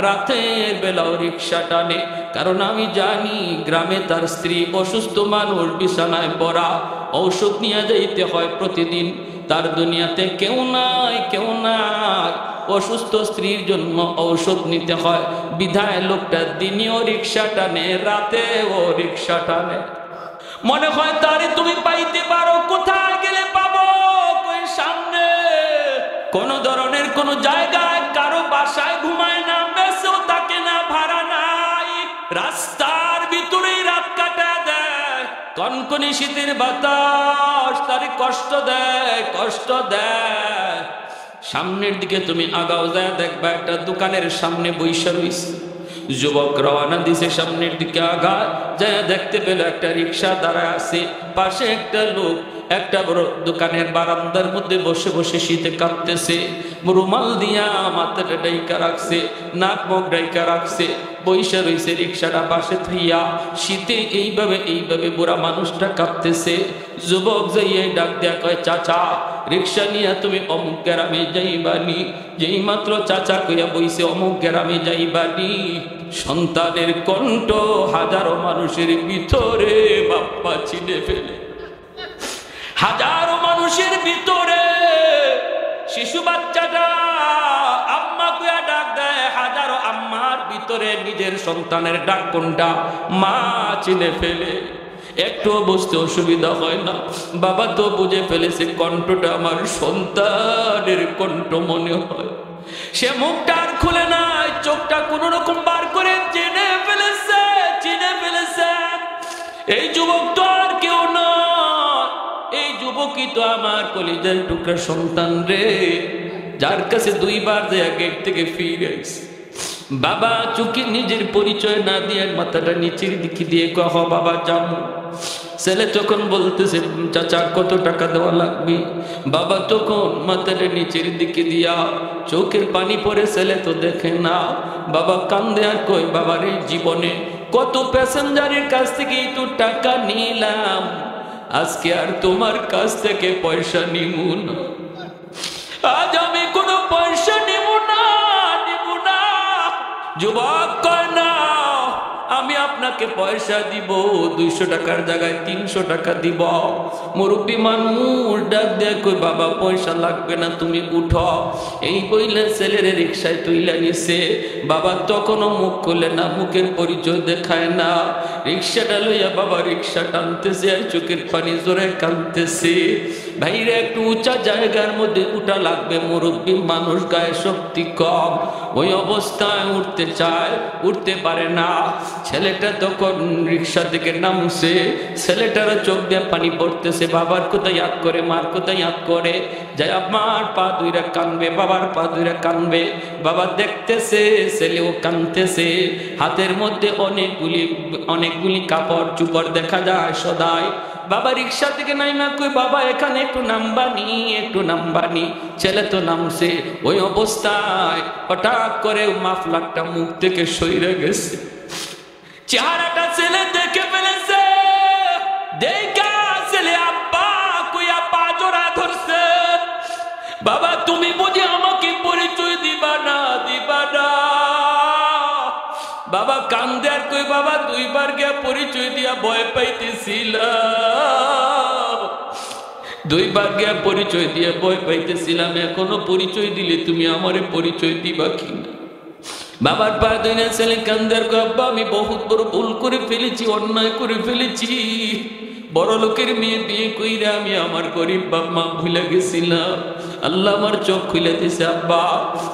রাতের বেলাও রিক্সা টানে, কারণ আমি জানি গ্রামে তার স্ত্রী অসুস্থ মানুষ, বিছানায় পড়া, ঔষধ নিয়ে যাইতে হয় প্রতিদিন, তার দুনিয়াতে কেউ নাই। অসুস্থ স্ত্রীর জন্য ঔষধ নিতে হয়, বিধায় লোকটা দিনেও রিক্সা টানে, রাতেও রিক্সা টানে। মনে হয় তারে তুমি পাইতে পারো, কোথায় গেলে পাবো? কই সামনে কোন ধরনের কোন জায়গায়, কারো বাসায় ঘুমায় না, মেসেও থাকে না, ভাড়া নাই, রাস্তার ভিতরেই রাত কাটায় দেয়। কনকনে শীতের বাতাস তারে কষ্ট দেয়। সামনের দিকে তুমি আগাও যায় দেখবা একটা দোকানের সামনে বইসা রইছে। যুবক রওনা দিছে সামনের দিকে, আগা যায় দেখতে পেল একটা রিক্সা দাঁড়ায় আছে, পাশে একটা লোক একটা বড় দোকানের বারান্দার মধ্যে বসে বসে শীতে কাঁপতেছে, রুমাল দিয়া মাথাটা ডাইকা রাখছে, নাক মুখ ডাইকা রাখছে, বইসা রইছে রিক্সাটা পাশে থইয়া। শীতে এইভাবে বুড়া মানুষটা কাঁপতেছে। যুবক যাইয়ে ডাক দেয়া কয়, চাচা রিক্সা নিয়ে তুমি অমুক গ্রামে যাইবানি। যেই মাত্র চাচা কইয়া বইছে অমুক গ্রামে যাইবানি, সন্তানের কণ্ঠ হাজারো মানুষের ভিতরে বাপ্পা ছিঁড়ে ফেলে। হাজারো মানুষের ভিতরে শিশু বাচ্চাটা আম্মা কইয়া ডাক দেয়, হাজারো আম্মার ভিতরে নিজের সন্তানের ডাক কোনটা মা চিনে ফেলে। একটু বুঝতে অসুবিধা হয় না, বাবা তো বুঝে ফেলেছে কণ্ঠটা আমার সন্তানের কণ্ঠ মনে হয়। সে মুখটা আর খুলে নাই, চোখটা কোন রকম বার করে চিনে ফেলেছে। এই যুবক তো আর কেউ না, এই যুবকই তো আমার কলিজার টুকরা সন্তান রে, যার কাছে দুইবার যে গেট থেকে ফিরে গেছে। বাবা চুকি নিজের পরিচয় না দিয়ে মাথাটা নিচের দিকে দিয়ে কহ বাবা যাবো। ছেলে তখন বলতেছে চাচা কত টাকা দেওয়া লাগবে? বাবা তখন মাথাটা নিচের দিকে দিয়া চোখের পানি পড়ে, ছেলে তো দেখে না। বাবা কান্দে আর কই বাবার এই জীবনে কত প্যাসেঞ্জারের কাছ থেকে একটু টাকা নিলাম, আজকে আর তোমার কাছ থেকে পয়সা নিব না, আজ আমি কোনো পয়সা নিব না। যুবক কয় না আমি আপনাকে পয়সা দিব, 200 টাকার জায়গায় 300 টাকা দিব। মুরব্বী মানুষ ডাক দেয় কই বাবা পয়সা লাগবে না, তুমি উঠো। এই বইলে ছেলের রিক্সায় তুইলা নিছে। বাবা তখনও মুখ খুলে না, মুখের পরিচয় দেখায় না। রিক্সাটা লইয়া বাবা রিক্সা টানতেছে আর চোখের পানি জোরে কাঁদতেছে। ভাইরে একটু উঁচা জায়গার মধ্যে উঠা লাগবে, মুরব্বী মানুষ গায়ে শক্তি কম, ওই অবস্থায় উঠতে চায়, উঠতে পারে না। ছেলেটা তখন রিক্সা থেকে নামছে, ছেলেটারও চোখ দিয়ে পানি পড়তেছে। বাবার কথা ইয়াদ করে, মার কথা ইয়াদ করে, যাই আমার পা দুইরা কানবে, বাবার পা দুইরা কানবে। বাবা দেখতেছে ছেলেও কানতেছে, হাতের মধ্যে অনেকগুলি কাপড় চুপড় দেখা যায় সদাই। বাবা রিক্সা থেকে নাইমা কই বাবা এখানে একটু নামবানি, একটু নামবানি। ছেলে তো নামছে, ওই অবস্থায় হঠাৎ করে মাফলারটা মুখ থেকে সইরে গেছে। চেহারাটা ছেলে দেখে ফেলেছে, দেখা ছেলে আব্বা কইয়া পা জোড়া ধরছে। বাবা তুমি বুঝি আমাকে পরিচয় দিবা না, দিবা না? বাবা কান্দে আর কই বাবা 2 বার গিয়া পরিচয় দিয়া ভয় পাইতেছিলাম, 2 বার গিয়া পরিচয় দিয়া ভয় পাইতেছিলাম, এখনো পরিচয় দিলে তুমি আমারে পরিচয় দিবা কিনা? বাবার পা দুইনা ছেলে কান্দে আর কই আব্বা আমি বহুত বড় ভুল করে ফেলেছি, অন্যায় করে ফেলেছি। বড় লোকের মেয়ে বিয়ে কইরা আমি আমার গরিব বাপ মা ভুলে গেছিলাম। আল্লাহ আমার চোখ খুলে দিছে আব্বা,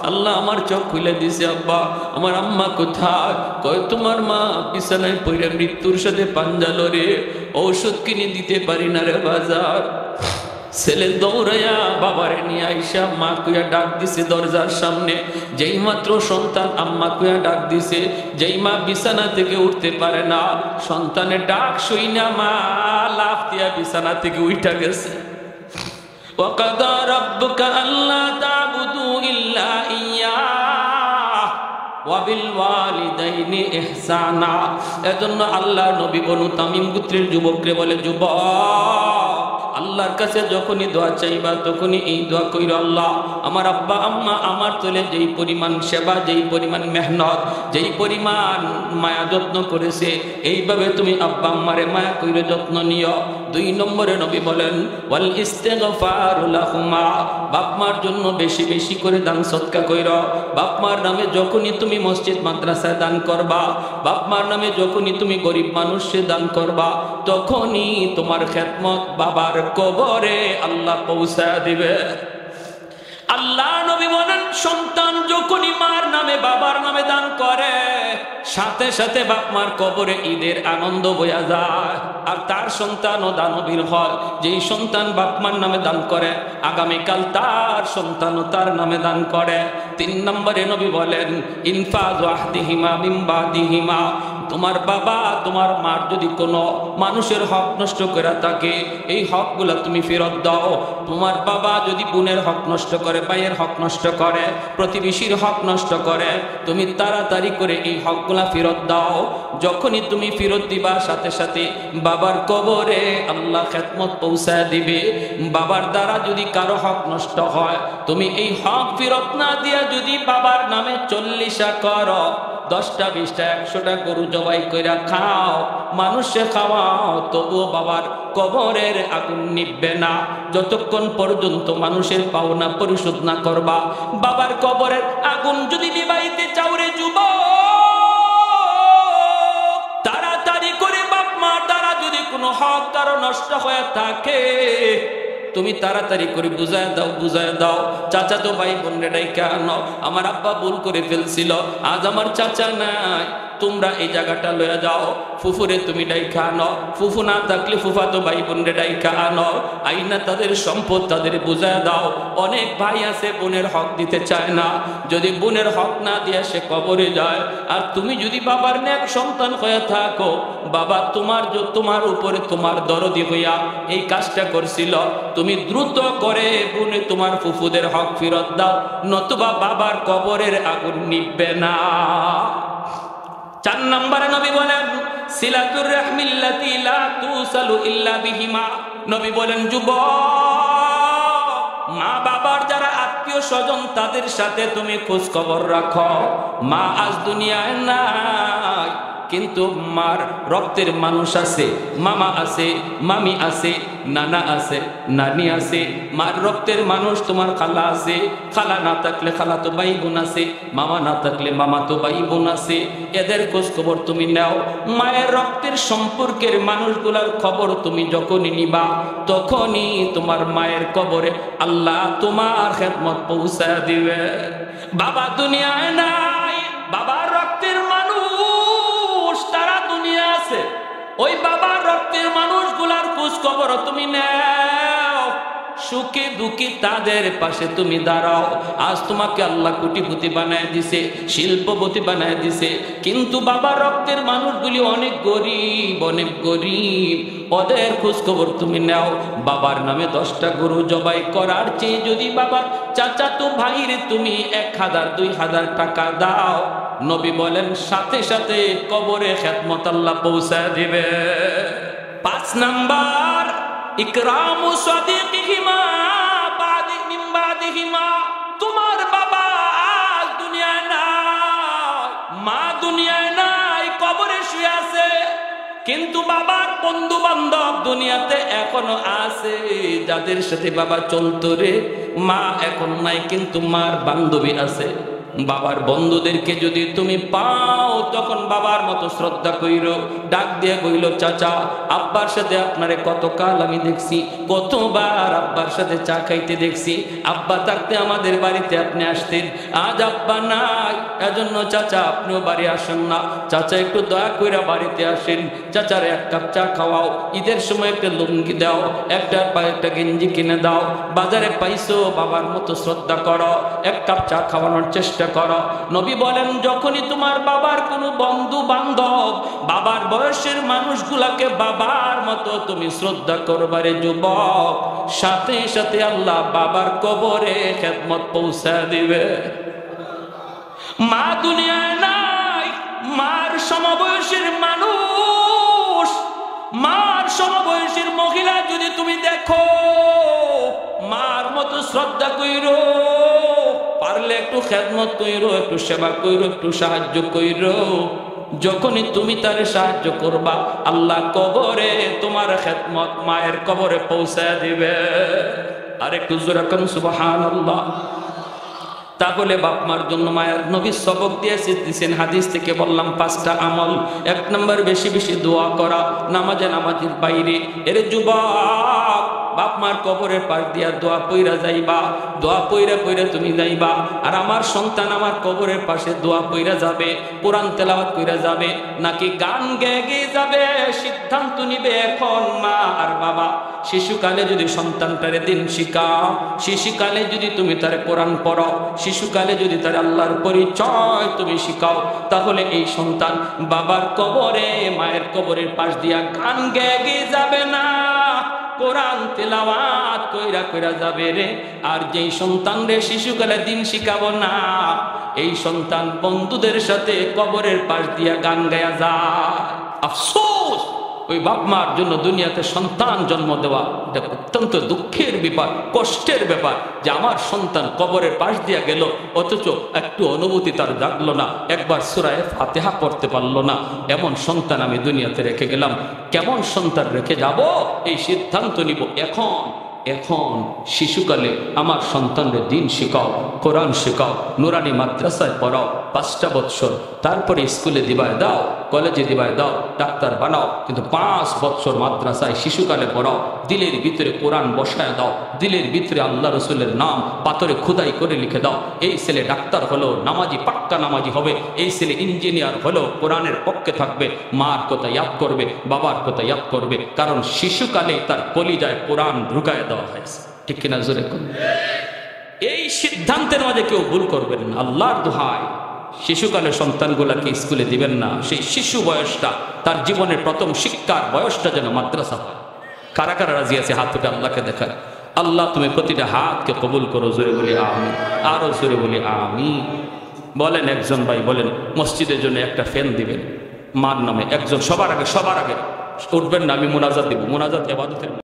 আল্লাহ আমার চোখ খুলে দিছে আব্বা। আমার আম্মা কোথায়? কয় তোমার মা বিছানায় পড়ে মৃত্যুর সাথে পাঞ্জা লড়ে, ঔষধ কিনে দিতে পারি না রে বাজার। ছেলে দৌড়াইয়া বাবারে নিয়ে আইসা মা কুয়া ডাক দিছে দরজার সামনে। যেই মাত্র সন্তান আম্মা কুয়া ডাক দিছে, যেই মা বিছানা থেকে উঠতে পারে না, সন্তানের ডাক শুইনা মা লাফ দিয়া বিছানা থেকে উঠা গেছে। ওয়াকাদা রাব্বুকা আল্লা তা'বুদু ইল্লা ইয়্যাহ ওয়া বিল ওয়ালিদাইনি ইহসানা। এজন্য আল্লাহর নবী বনু তামিম গোত্রের যুবকরে বলে, যুবক আল্লাহর কাছে যখনই দোয়া চাইবা তখনই এই দোয়া কইরো, আল্লাহ আমার আব্বা আম্মা আমার তোলে যেই পরিমাণ সেবা, যেই পরিমাণ মেহনত, যেই পরিমাণ মায়া যত্ন করেছে, এইভাবে তুমি আব্বা আম্মারে মায়া কইরো, যত্ন নিও। 2 নম্বরে নবী বলেন ওয়াল ইস্তিগফারু লাহুমা, বাপ মার জন্য বেশি বেশি করে দান সদকা কইরো। বাপ মার নামে যখনই তুমি মসজিদ মাদ্রাসায় দান করবা, বাপ মার নামে যখনই তুমি গরিব মানুষে দান করবা, তখনই তোমার খেদমত বাবার কবরে আল্লাহ পৌঁছায়া দিবে। আল্লাহ নবী বলেন সন্তান যখনই মার নামে বাবার নামে দান করে, সাথে সাথে বাপ মার কবরে ঈদের আনন্দ বয়া যায়। আর তার সন্তানও দানবীর হয়, যেই সন্তান বাপ মার নামে দান করে, আগামীকাল তার সন্তানও তার নামে দান করে। 3 নম্বরে নবী বলেন ইনফাযু আহদিহিমা মিন বাদিহিমা, তোমার বাবা তোমার মার যদি কোনো মানুষের হক নষ্ট করে থাকে, এই হকগুলা তুমি ফেরত দাও। তোমার বাবা যদি বোনের হক নষ্ট করে, ভাইয়ের হক নষ্ট করে, প্রতিবেশীর হক নষ্ট করে, তুমি তাড়াতাড়ি করে এই হকগুলা ফেরত দাও। যখনই তুমি ফেরত দিবা, সাথে সাথে বাবার কবরে আল্লাহ খেদমত পৌঁছায় দিবে। বাবার দ্বারা যদি কারো হক নষ্ট হয়, তুমি এই হক ফেরত না দিয়া যদি বাবার নামে 40 করো, 10টা 20টা 100টা গরু জবাই কইরা খাও, মানুষে খাওয়াও, তবুও বাবার কবরের আগুন নিভবে না যতক্ষণ পর্যন্ত মানুষের পাওনা পরিশোধ না করবা। বাবার কবরের আগুন যদি নিভাইতে চাও রে যুবক, তাড়াতাড়ি করে বাপ মা দ্বারা যদি কোনো হক কারো নষ্ট হয়ে থাকে, তুমি তাড়াতাড়ি করে বুঝায় দাও, বুঝায় দাও। চাচা তো ভাই বোন রে ডাইকা আনো, আমার আব্বা ভুল করে ফেলছিল, আজ আমার চাচা নাই, তোমরা এই জায়গাটা লয়ে যাও, ফুফুরে তুমি ডাইকা আনো, ফুফু না থাকলে ফুফাতো ভাই বোনরে ডাইকা আনো, আইনা তাদের সম্পদ তাদের বুঝায় দাও। অনেক ভাই আছে বোনের হক দিতে চায় না, যদি বোনের হক না দিয়ে সে কবরে যায়। আর তুমি যদি বাবার নেক সন্তান হয়ে থাকো, বাবা তোমার উপরে তোমার দরদি হইয়া এই কাজটা করছিল, তুমি দ্রুত করে বোনে তোমার ফুফুদের হক ফেরত দাও, নতুবা বাবার কবরের আগুন নিভবে না। 4 নম্বরে নবী বলেন সিলাতুর রাহমিল্লাতি লা তুসালু ইল্লা বিহিমা। নবী বলেন যুবক, মা বাবার যারা আত্মীয় স্বজন তাদের সাথে তুমি খোঁজ খবর রাখো। মা আজ দুনিয়ায় নাই, কিন্তু মার রক্তের মানুষ আছে, মামা আছে, মামি আছে, নানা আছে, নানি আছে। মার রক্তের মানুষ তোমার খালা আছে, খালা না থাকলে খালা তো ভাই বোন আছে, মামা না থাকলে মামা তো ভাই বোন আছে। এদের খোঁজ খবর তুমি নাও। মায়ের রক্তের সম্পর্কের মানুষগুলার খবর তুমি যখনই নিবা, তখনই তোমার মায়ের কবরে আল্লাহ তোমার খেদমত পৌঁছায় দিবে। বাবা দুনিয়ায় নাই, বাবার রক্তের মানুষ তারা দুনিয়া আছে, ওই বাবার রক্তের মানুষগুলার খোঁজ খবর তুমি নাও। সুখে দুঃখে তাদের পাশে তুমি দাঁড়াও। আজ তোমাকে আল্লাহ কোটিপতি বানায় দিছে, শিল্পপতি বানায় দিছে, কিন্তু বাবার রক্তের মানুষগুলি অনেক গরিব, অনেক গরিব। ওদের খোঁজ খবর তুমি নাও। বাবার নামে 10টা গরু জবাই করার চেয়ে যদি বাবার চাচাতো ভাইরে তুমি 1000 2000 টাকা দাও, নবী বলেন সাথে সাথে কবরে খেদমত আল্লাহ পৌঁছায় দিবে। 5 নাম্বার ইকরামু সাদিকিহিমা মিন বাদিহিমা। তোমার বাবা আজ দুনিয়ায় নাই, মা দুনিয়ায় নাই, কবরে শুয়ে আছে, কিন্তু বাবার বন্ধু বান্ধব দুনিয়াতে এখনো আছে, যাদের সাথে বাবা চলতো রে। মা এখন নাই, কিন্তু মার বান্ধবী আছে। বাবার বন্ধুদেরকে যদি তুমি পাও, তখন বাবার মতো শ্রদ্ধা কইরো, ডাক দিয়ে কইল চাচা, আব্বার সাথে আপনারে কতকাল আমি দেখছি, কতবার আব্বার সাথে চা খাইতে দেখছি, আব্বা থাকতে আমাদের বাড়িতে আপনি আসতেন, আজ আব্বা নাই, এজন্য চাচা আপনিও বাড়ি আসেন না। চাচা একটু দয়া কইরা বাড়িতে আসেন, চাচারে 1 কাপ চা খাওয়াও, ঈদের সময় একটা লুঙ্গি দাও, একটা গেঞ্জি কিনে দাও, বাজারে পাইছো, বাবার মতো শ্রদ্ধা করো, 1 কাপ চা খাওয়ানোর চেষ্টা করো। নবী বলেন যখনই তোমার বাবার কোনো বন্ধু বান্ধব বাবার বয়সের মানুষগুলাকে বাবার মতো তুমি শ্রদ্ধা করবারে যুবক, সাথে সাথে আল্লাহ বাবার কবরে খেদমত পৌঁছায় দিবে। মা দুনিয়ায় নাই, মার সমবয়সের মানুষ, মার সমবয়সের মহিলা যদি তুমি দেখো, মার মতো শ্রদ্ধা কইরো, পারলে একটু খেদমত কইরো, একটু সেবা কইরো, একটু সাহায্য কইরো। যখনই তুমি তারে সাহায্য করবা, আল্লাহ কবরে তোমার খেদমত মায়ের কবরে পৌঁছায় দিবে। আর একটু জোরে কোন সুবহানাল্লাহ। তাহলে বাপ মার জন্য মায়ের নবী সবক দিয়েছেন, হাদিস থেকে বললাম 5টা আমল। 1 নম্বর বেশি বেশি দোয়া করা, নামাজের বাইরে। এর যুবক, বাপ মার কবরের পাশ দিয়া দোয়া পইরা যাইবা, দোয়া পইরা পইরা তুমি যাইবা। আর আমার সন্তান আমার কবরের পাশে দোয়া পইরা যাবে, কোরআন তেলাওয়াত কইরা যাবে, নাকি গান গেয়ে গেয়ে যাবে, সিদ্ধান্ত নিবে এখন মা আর বাবা। শিশুকালে যদি সন্তানটারে দিন শিখাও, শিশুকালে যদি তুমি তারে কোরআন পড়ো, শিশুকালে যদি তার আল্লাহর পরিচয় তুমি শিখাও, তাহলে এই সন্তান বাবার কবরে মায়ের কবরের পাশ দিয়া গান গেয়ে গেয়ে যাবে না, কোরআন তেলাওয়াত কইরা কইরা যাবে রে। আর যেই সন্তান রে শিশুকালে দিন শিখাবো না, এই সন্তান বন্ধুদের সাথে কবরের পাশ দিয়া গান গায়া যায়। আফসোস, ওই বাপ মার জন্য দুনিয়াতে সন্তান জন্ম দেওয়া এটা অত্যন্ত দুঃখের ব্যাপার, কষ্টের ব্যাপার, যে আমার সন্তান কবরের পাশ দিয়া গেল, অথচ একটু অনুভূতি তার জাগলো না, একবার সূরা ফাতিহা পড়তে পারলো না। এমন সন্তান আমি দুনিয়াতে রেখে গেলাম, কেমন সন্তান রেখে যাব এই সিদ্ধান্ত নিব এখন। এখন শিশুকালে আমার সন্তানদের দিন শেখাও, কোরআন শেখাও, নুরানি মাদ্রাসায় পড়াও 5টা বৎসর, তারপরে স্কুলে দিবায় দাও, কলেজে দিবায় দাও, ডাক্তার বানাও, কিন্তু 5 বৎসর মাদ্রাসায় শিশুকালে পড়াও। দিলের ভিতরে কোরআন বসায় দাও, দিলের ভিতরে আল্লাহ রসুলের নাম পাথরে খোদাই করে লিখে দাও। এই ছেলে ডাক্তার হলো, নামাজি পাক্কা নামাজি হবে, এই ছেলে ইঞ্জিনিয়ার হলো, কোরআনের পক্ষে থাকবে, মার কথা ইয়াদ করবে, বাবার কথা ইয়াদ করবে, কারণ শিশুকালে তার কলিজায় কোরআন ঢুকায় দেওয়া হয়েছে। ঠিক কিনা জোরে কোন? এই সিদ্ধান্তের মাঝে কেউ ভুল করবেন না। আল্লাহর দোহাই, শিশুকালে সন্তানগুলাকে স্কুলে দিবেন না। সেই শিশু বয়সটা, তার জীবনের প্রথম শিক্ষার বয়সটা যেন মাদ্রাসা হয়। কারা কারা রাজি আছে হাত তুলে আল্লাহকে দেখায়? আল্লাহ তুমি প্রতিটা হাতকে কবুল করো, জোরে বলি আমিন, আরো জোরে বলি আমিন। বলেন একজন ভাই বলেন মসজিদের জন্য একটা ফ্যান দিবেন মার নামে, একজন সবার আগে উঠবেন না, আমি মোনাজাত দিব। মোনাজাত ইবাদতের